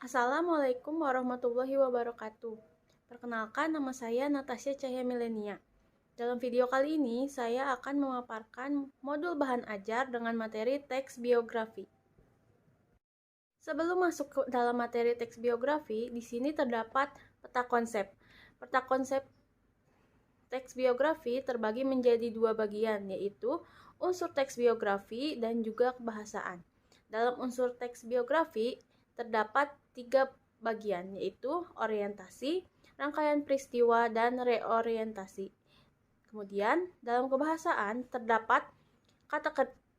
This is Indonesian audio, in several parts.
Assalamualaikum warahmatullahi wabarakatuh. Perkenalkan, nama saya Natasha Cahya Milenia. Dalam video kali ini, saya akan memaparkan modul bahan ajar dengan materi teks biografi. Sebelum masuk ke dalam materi teks biografi, di sini terdapat peta konsep. Peta konsep teks biografi terbagi menjadi dua bagian, yaitu unsur teks biografi dan juga kebahasaan. Dalam unsur teks biografi terdapat tiga bagian, yaitu orientasi, rangkaian peristiwa, dan reorientasi. Kemudian, dalam kebahasaan terdapat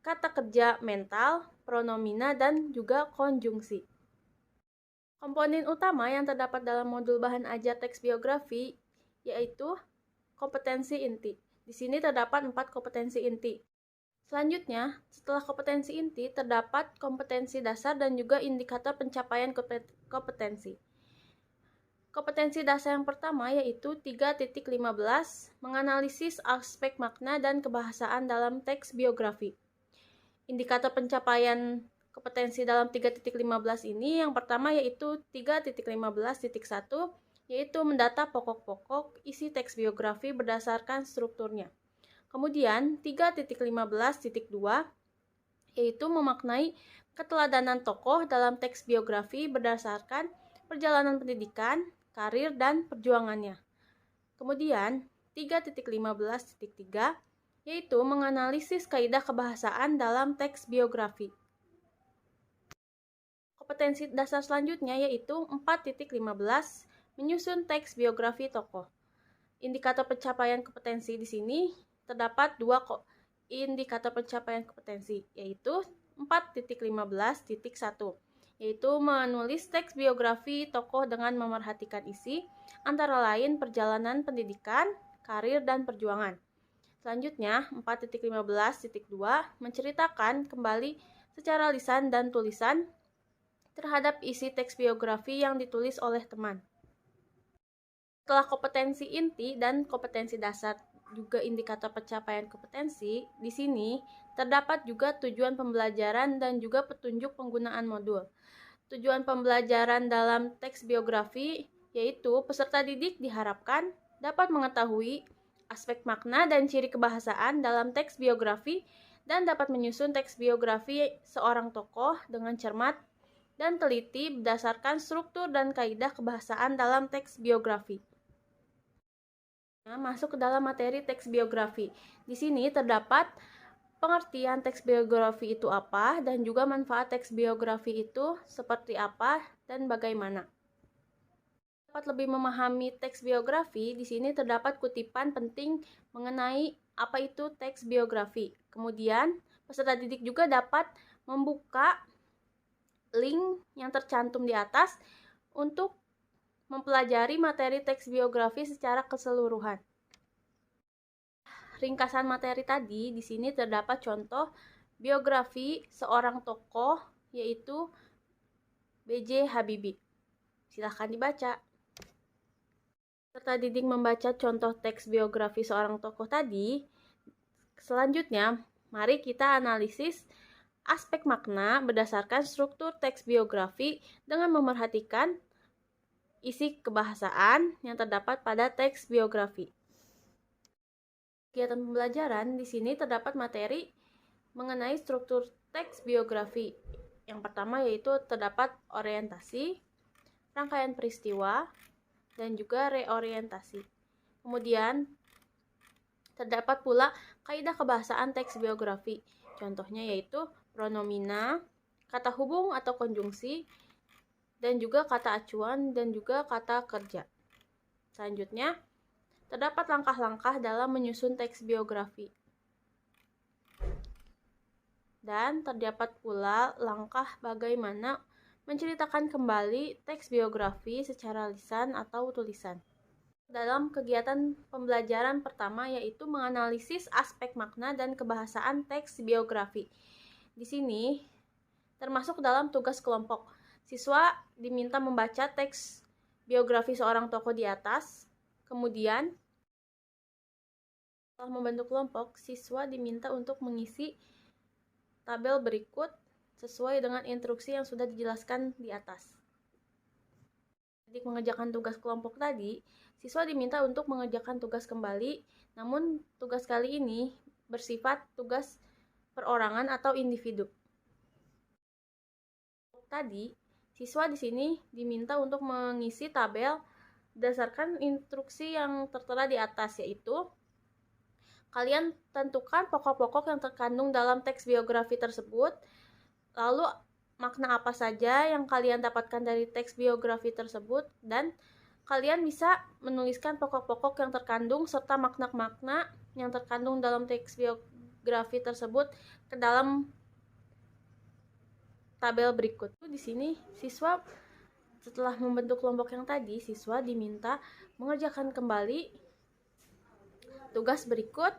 kata kerja mental, pronomina, dan juga konjungsi. Komponen utama yang terdapat dalam modul bahan ajar teks biografi yaitu kompetensi inti. Di sini terdapat 4 kompetensi inti. Selanjutnya, setelah kompetensi inti, terdapat kompetensi dasar dan juga indikator pencapaian kompetensi. Kompetensi dasar yang pertama yaitu 3.15, menganalisis aspek makna dan kebahasaan dalam teks biografi. Indikator pencapaian kompetensi dalam 3.15 ini yang pertama yaitu 3.15.1, yaitu mendata pokok-pokok isi teks biografi berdasarkan strukturnya. Kemudian 3.15.2 yaitu memaknai keteladanan tokoh dalam teks biografi berdasarkan perjalanan pendidikan, karir, dan perjuangannya. Kemudian 3.15.3 yaitu menganalisis kaidah kebahasaan dalam teks biografi. Kompetensi dasar selanjutnya yaitu 4.15 menyusun teks biografi tokoh. Indikator pencapaian kompetensi di sini terdapat dua indikator pencapaian kompetensi, yaitu 4.15.1, yaitu menulis teks biografi tokoh dengan memerhatikan isi, antara lain perjalanan pendidikan, karir, dan perjuangan. Selanjutnya, 4.15.2 menceritakan kembali secara lisan dan tulisan terhadap isi teks biografi yang ditulis oleh teman. Setelah kompetensi inti dan kompetensi dasar juga indikator pencapaian kompetensi, di sini terdapat juga tujuan pembelajaran dan juga petunjuk penggunaan modul. Tujuan pembelajaran dalam teks biografi yaitu peserta didik diharapkan dapat mengetahui aspek makna dan ciri kebahasaan dalam teks biografi dan dapat menyusun teks biografi seorang tokoh dengan cermat dan teliti berdasarkan struktur dan kaidah kebahasaan dalam teks biografi. Masuk ke dalam materi teks biografi. Di sini terdapat pengertian teks biografi itu apa dan juga manfaat teks biografi itu seperti apa dan bagaimana. Dapat lebih memahami teks biografi, di sini terdapat kutipan penting mengenai apa itu teks biografi. Kemudian, peserta didik juga dapat membuka link yang tercantum di atas untuk mempelajari materi teks biografi secara keseluruhan. Ringkasan materi tadi, di sini terdapat contoh biografi seorang tokoh yaitu B.J. Habibie. Silahkan dibaca. Peserta didik membaca contoh teks biografi seorang tokoh tadi. Selanjutnya, mari kita analisis aspek makna berdasarkan struktur teks biografi dengan memerhatikan isi kebahasaan yang terdapat pada teks biografi. Kegiatan pembelajaran di sini terdapat materi mengenai struktur teks biografi. Yang pertama yaitu terdapat orientasi, rangkaian peristiwa, dan juga reorientasi. Kemudian terdapat pula kaidah kebahasaan teks biografi. Contohnya yaitu pronomina, kata hubung atau konjungsi, dan juga kata acuan dan juga kata kerja. Selanjutnya, terdapat langkah-langkah dalam menyusun teks biografi. Dan terdapat pula langkah bagaimana menceritakan kembali teks biografi secara lisan atau tulisan. Dalam kegiatan pembelajaran pertama yaitu menganalisis aspek makna dan kebahasaan teks biografi. Di sini termasuk dalam tugas kelompok. Siswa diminta membaca teks biografi seorang tokoh di atas. Kemudian, setelah membentuk kelompok, siswa diminta untuk mengisi tabel berikut sesuai dengan instruksi yang sudah dijelaskan di atas. Mengerjakan tugas kelompok tadi, siswa diminta untuk mengerjakan tugas kembali, namun tugas kali ini bersifat tugas perorangan atau individu. Tadi, siswa di sini diminta untuk mengisi tabel berdasarkan instruksi yang tertera di atas, yaitu kalian tentukan pokok-pokok yang terkandung dalam teks biografi tersebut, lalu makna apa saja yang kalian dapatkan dari teks biografi tersebut, dan kalian bisa menuliskan pokok-pokok yang terkandung serta makna-makna yang terkandung dalam teks biografi tersebut ke dalam tabel berikut. Di sini siswa setelah membentuk kelompok yang tadi, siswa diminta mengerjakan kembali tugas berikut.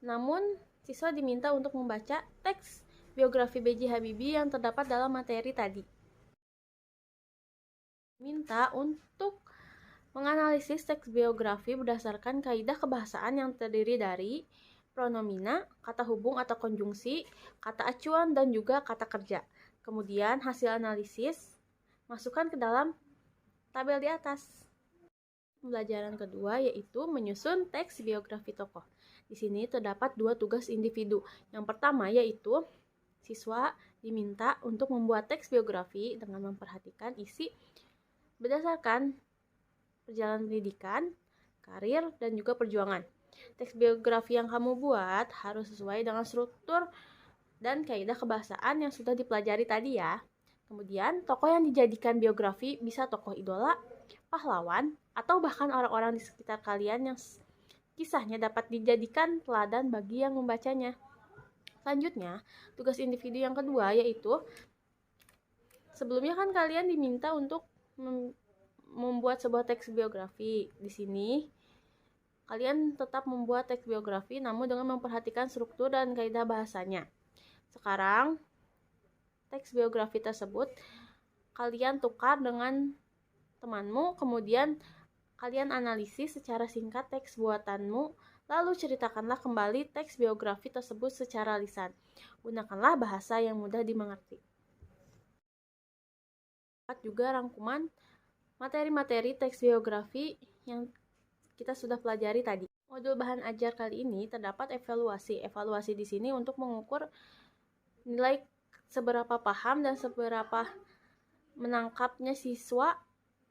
Namun, siswa diminta untuk membaca teks biografi B.J. Habibie yang terdapat dalam materi tadi. Minta untuk menganalisis teks biografi berdasarkan kaidah kebahasaan yang terdiri dari pronomina, kata hubung atau konjungsi, kata acuan, dan juga kata kerja. Kemudian hasil analisis masukkan ke dalam tabel di atas. Pembelajaran kedua yaitu menyusun teks biografi tokoh. Di sini terdapat dua tugas individu. Yang pertama yaitu siswa diminta untuk membuat teks biografi dengan memperhatikan isi berdasarkan perjalanan pendidikan, karir, dan juga perjuangan. Teks biografi yang kamu buat harus sesuai dengan struktur dan kaidah kebahasaan yang sudah dipelajari tadi ya. Kemudian, tokoh yang dijadikan biografi bisa tokoh idola, pahlawan, atau bahkan orang-orang di sekitar kalian yang kisahnya dapat dijadikan teladan bagi yang membacanya. Selanjutnya, tugas individu yang kedua yaitu sebelumnya kan kalian diminta untuk membuat sebuah teks biografi. Di sini kalian tetap membuat teks biografi namun dengan memperhatikan struktur dan kaidah bahasanya. Sekarang teks biografi tersebut kalian tukar dengan temanmu, kemudian kalian analisis secara singkat teks buatanmu, lalu ceritakanlah kembali teks biografi tersebut secara lisan. Gunakanlah bahasa yang mudah dimengerti. Juga rangkuman materi-materi teks biografi yang kita sudah pelajari tadi. Modul bahan ajar kali ini terdapat evaluasi. Evaluasi di sini untuk mengukur nilai seberapa paham dan seberapa menangkapnya siswa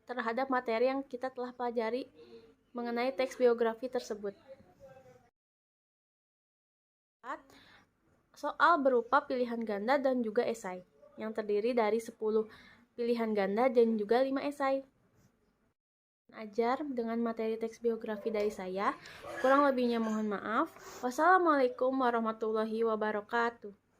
terhadap materi yang kita telah pelajari mengenai teks biografi tersebut. Soal berupa pilihan ganda dan juga esai yang terdiri dari 10 pilihan ganda dan juga 5 esai. Ajar dengan materi teks biografi dari saya. Kurang lebihnya mohon maaf. Wassalamualaikum warahmatullahi wabarakatuh.